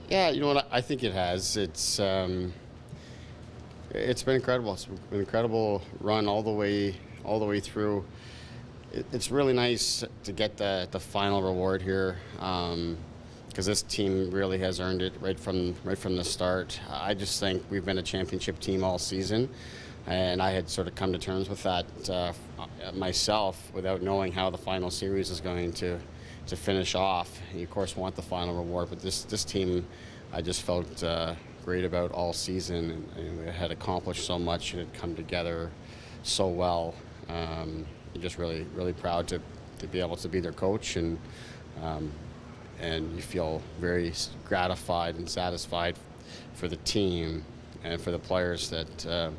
Yeah, you know what? I think it has. It's been incredible. It's been an incredible run all the way through. It's really nice to get the final reward here, because this team really has earned it right from the start. I just think we've been a championship team all season, and I had sort of come to terms with that myself without knowing how the final series is going to finish off. You of course want the final reward, but this team, I just felt great about all season, and it had accomplished so much and it had come together so well. Just really proud to be able to be their coach, and you feel very gratified and satisfied for the team and for the players that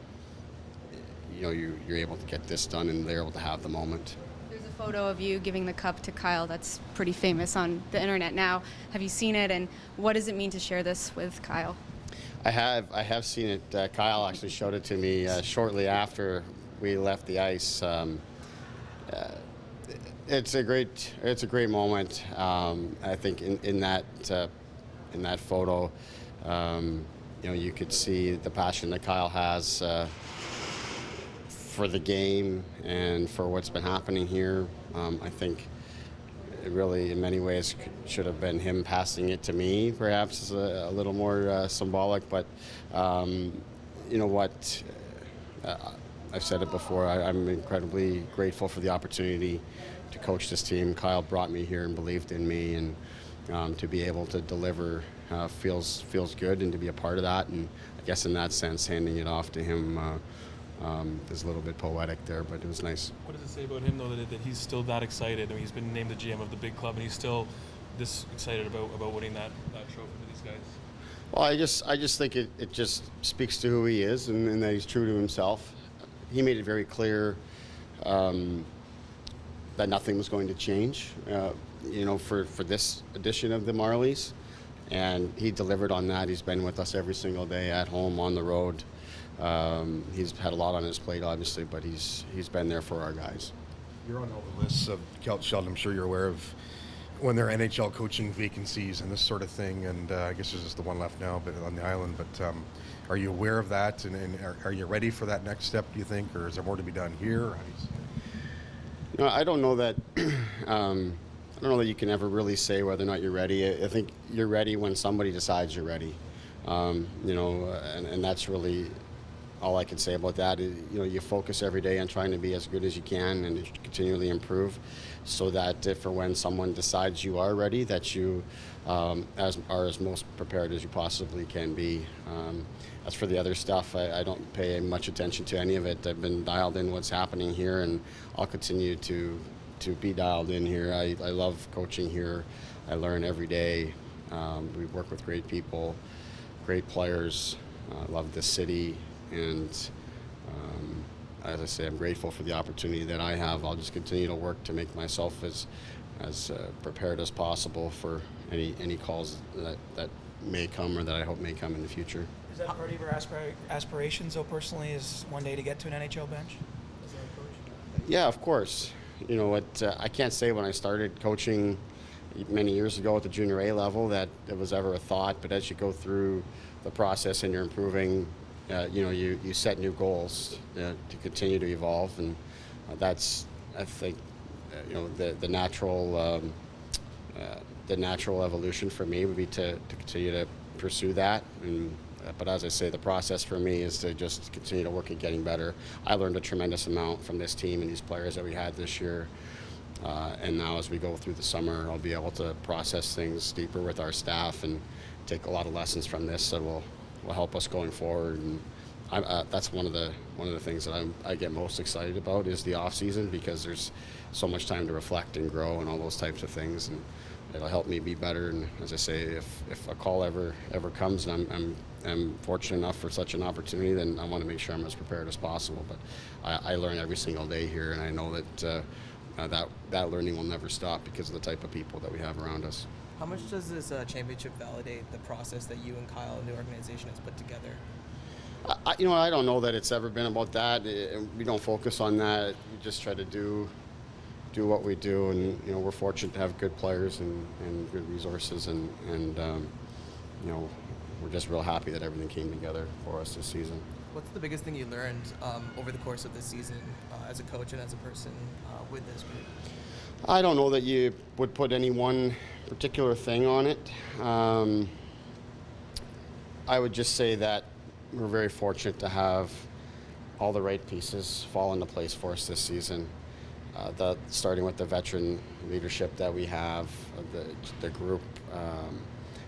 you're able to get this done and they're able to have the moment. There's a photo of you giving the cup to Kyle that's pretty famous on the internet now. Have you seen it, and what does it mean to share this with Kyle? I have seen it. Kyle actually showed it to me shortly after we left the ice. It's a great moment. I think in that photo, you could see the passion that Kyle has for the game and for what's been happening here. I think it really, in many ways, should have been him passing it to me. Perhaps is a little more symbolic, but you know what? I've said it before. I'm incredibly grateful for the opportunity to coach this team. Kyle brought me here and believed in me, and to be able to deliver feels good, and to be a part of that. And I guess in that sense, handing it off to him is a little bit poetic there, but it was nice. What does it say about him, though, that he's still that excited? I mean, he's been named the GM of the big club, and he's still this excited about winning that trophy for these guys? Well, I just think it just speaks to who he is, and that he's true to himself. He made it very clear that nothing was going to change, for this edition of the Marlies, and he delivered on that. He's been with us every single day, at home, on the road. He's had a lot on his plate, obviously, but he's been there for our guys. You're on all the lists of Sheldon. I'm sure you're aware of when there are NHL coaching vacancies and this sort of thing, and I guess there's just the one left now, but on the island. But are you aware of that, and are you ready for that next step, do you think, or is there more to be done here? Or how do you see it? No, I don't know that. I don't know that you can ever really say whether or not you're ready. I think you're ready when somebody decides you're ready. And that's really all I can say about that. You focus every day on trying to be as good as you can and continually improve, so that for when someone decides you are ready, that you are as most prepared as you possibly can be. As for the other stuff, I don't pay much attention to any of it. I've been dialed in what's happening here, and I'll continue to be dialed in here. I love coaching here. I learn every day. We work with great people, great players. I love this city, and as I say, I'm grateful for the opportunity that I have. I'll just continue to work to make myself as prepared as possible for any calls that may come, or that I hope may come in the future. Is that part of your aspirations, though, personally, is one day to get to an NHL bench? As a coach? Yeah, of course. You know what? I can't say when I started coaching many years ago at the junior A level that it was ever a thought, but as you go through the process and you're improving, you set new goals to continue to evolve, and that's, I think, the natural evolution for me would be to continue to pursue that. But as I say, the process for me is to just continue to work at getting better. I learned a tremendous amount from this team and these players that we had this year. And now as we go through the summer, I'll be able to process things deeper with our staff and take a lot of lessons from this that will help us going forward. And that's one of the things that I get most excited about is the off season, because there's so much time to reflect and grow and all those types of things, and it'll help me be better. And as I say, if a call ever comes and I'm fortunate enough for such an opportunity, then I want to make sure I'm as prepared as possible. But I learn every single day here, and I know that that learning will never stop because of the type of people that we have around us. How much does this championship validate the process that you and Kyle and the organization has put together? I don't know that it's ever been about that. We don't focus on that. We just try to do what we do, and we're fortunate to have good players and good resources, and we're just real happy that everything came together for us this season. What's the biggest thing you learned over the course of this season as a coach and as a person with this group? I don't know that you would put any one particular thing on it. I would just say that we're very fortunate to have all the right pieces fall into place for us this season. Starting with the veteran leadership that we have, the group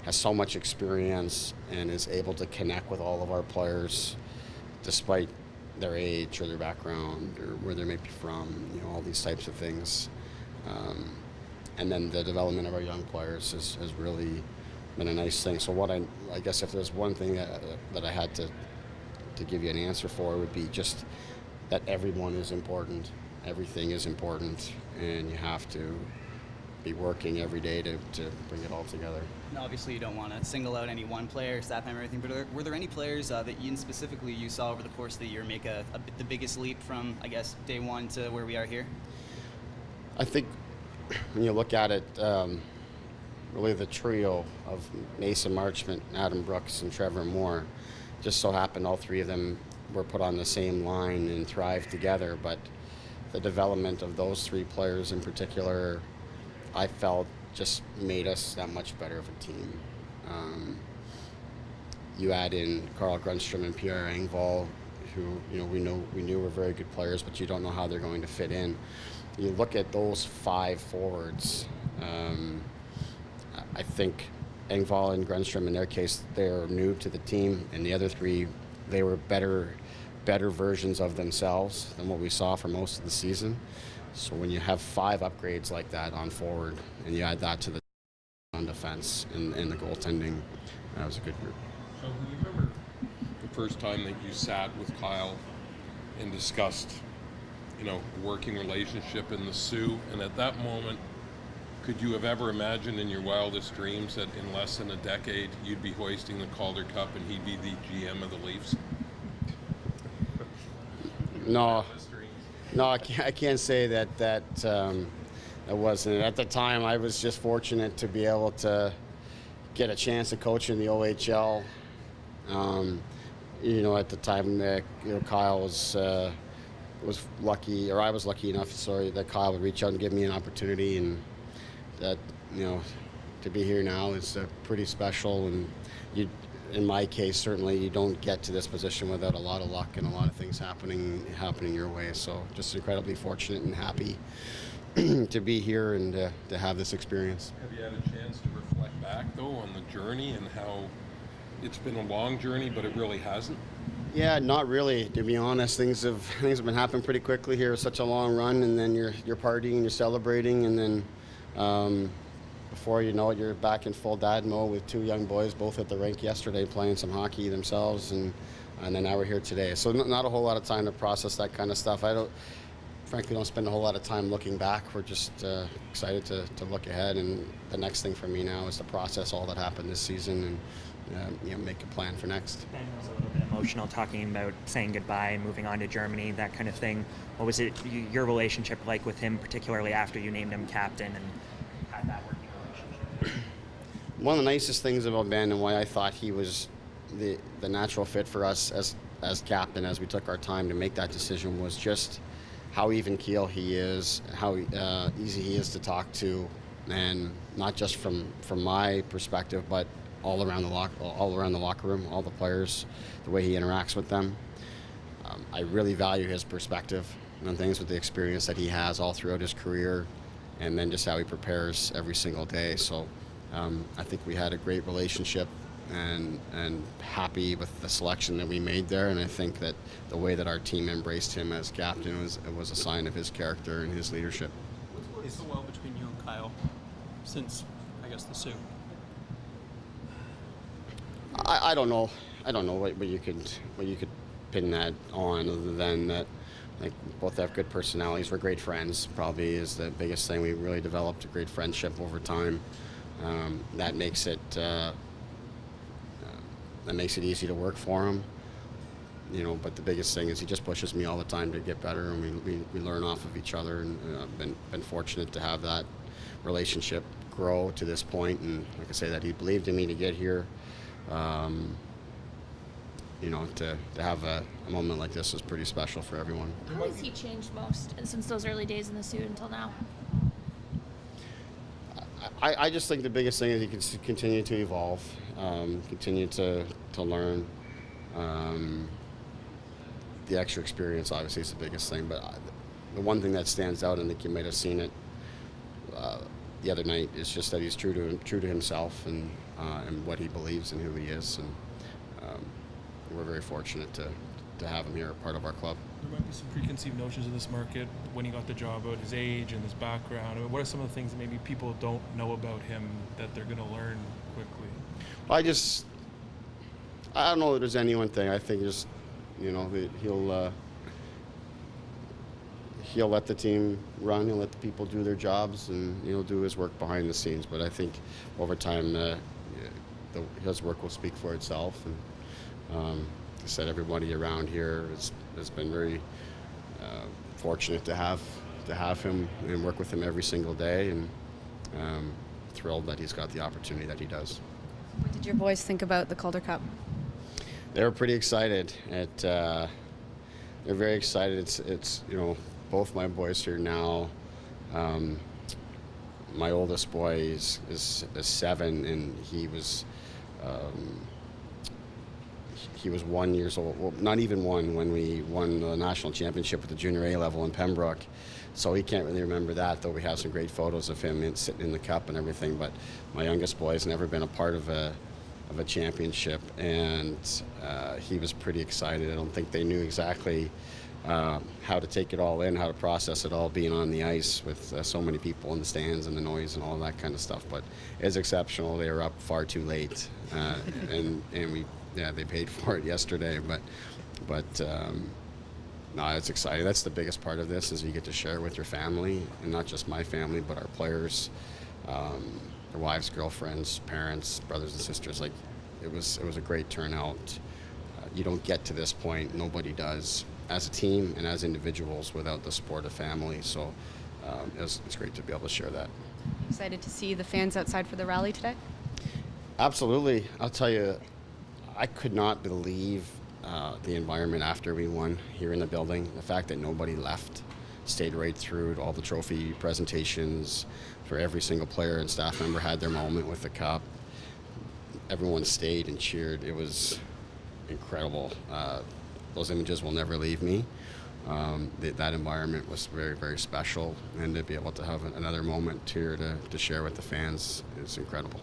has so much experience and is able to connect with all of our players despite their age or their background or where they may be from, all these types of things. And then the development of our young players has really been a nice thing. So I guess if there's one thing that I had to give you an answer for, it would be just that everyone is important, everything is important, and you have to be working every day to bring it all together. And obviously you don't want to single out any one player, staff member, or anything, but were there any players that Ian specifically you saw over the course of the year make the biggest leap from, I guess, day one to where we are here? I think when you look at it, really the trio of Mason Marchment, Adam Brooks, and Trevor Moore, just so happened all three of them were put on the same line and thrived together, but the development of those three players in particular, I felt just made us that much better of a team. You add in Carl Grundstrom and Pierre Engvall, who we knew were very good players, but you don't know how they're going to fit in. You look at those five forwards. I think Engvall and Grundstrom, in their case, they're new to the team, and the other three, they were better versions of themselves than what we saw for most of the season. So when you have five upgrades like that on forward, and you add that to the on defense and the goaltending, that was a good group. So do you remember the first time that you sat with Kyle and discussed, the working relationship in the Sioux, and at that moment, could you have ever imagined in your wildest dreams that in less than a decade you'd be hoisting the Calder Cup and he'd be the GM of the Leafs? No, I can't say that it wasn't. At the time, I was just fortunate to be able to get a chance to coach in the OHL. At the time, Kyle was lucky, or I was lucky enough, that Kyle would reach out and give me an opportunity, and that, to be here now is pretty special. And in my case, certainly you don't get to this position without a lot of luck and a lot of things happening your way. So just incredibly fortunate and happy to be here and to have this experience. Have you had a chance to reflect back, though, on the journey and how it's been a long journey, but it really hasn't? Yeah, not really, to be honest. Things have been happening pretty quickly here. Such a long run, and then you're partying, you're celebrating, and then before you know it, you're back in full dad mode with two young boys, both at the rink yesterday playing some hockey themselves, and then now we're here today. So not a whole lot of time to process that kind of stuff. I frankly don't spend a whole lot of time looking back. We're just excited to look ahead, and the next thing for me now is to process all that happened this season and make a plan for next. Ben was a little bit emotional talking about saying goodbye and moving on to Germany, that kind of thing. What was your relationship like with him, particularly after you named him captain and had that working relationship? One of the nicest things about Ben and why I thought he was the natural fit for us as captain, as we took our time to make that decision, was just how even keel he is, how easy he is to talk to, and not just from my perspective, but all around the locker room, all the players, the way he interacts with them. I really value his perspective on things with the experience that he has all throughout his career, and then just how he prepares every single day. So I think we had a great relationship, and happy with the selection that we made there. And I think that the way that our team embraced him as captain was a sign of his character and his leadership. What's worked so well between you and Kyle since, I guess, the Sioux? I don't know what you could pin that on, other than that, like, both have good personalities. We're great friends. Probably is the biggest thing. We really developed a great friendship over time. That makes it easy to work for him. But the biggest thing is he just pushes me all the time to get better, and we learn off of each other. And I've been fortunate to have that relationship grow to this point. And like I say, that he believed in me to get here. you know, to have a moment like this is pretty special for everyone. How has he changed most since those early days in the suit until now? I just think the biggest thing is he can continue to evolve, continue to learn. The extra experience obviously is the biggest thing, but the one thing that stands out, and I think you might have seen it the other night, is just that he's true to himself and what he believes and who he is, and we're very fortunate to have him here, part of our club. There might be some preconceived notions of this market when he got the job about his age and his background. I mean, what are some of the things that maybe people don't know about him that they're going to learn quickly? Well, I don't know that there's any one thing. I think just, you know, he'll let the team run. He'll let the people do their jobs, and he'll do his work behind the scenes. But I think over time, his work will speak for itself. And I said, everybody around here has been very fortunate to have him and work with him every single day, and thrilled that he's got the opportunity that he does. What did your boys think about the Calder Cup? They were pretty excited. They're very excited. It's you know, both my boys here now. My oldest boy is 7, and he was 1 year old. Well, not even 1 when we won the national championship with the junior A level in Pembroke. So he can't really remember that, though we have some great photos of him sitting in the cup and everything. But my youngest boy has never been a part of a championship, and he was pretty excited. I don't think they knew exactly how to take it all in, how to process it all, being on the ice with so many people in the stands and the noise and all that kind of stuff. But it's exceptional. They were up far too late, and they paid for it yesterday. But no, it's exciting. That's the biggest part of this, is you get to share with your family, and not just my family, but our players, their wives, girlfriends, parents, brothers and sisters. Like, it was a great turnout. You don't get to this point, nobody does, as a team and as individuals, without the support of family. So it's great to be able to share that. Excited to see the fans outside for the rally today? Absolutely. I'll tell you, I could not believe the environment after we won here in the building. The fact that nobody left, stayed right through to all the trophy presentations, for every single player and staff member had their moment with the cup. Everyone stayed and cheered. It was incredible. Those images will never leave me. That environment was very, very special, and to be able to have another moment here to share with the fans is incredible.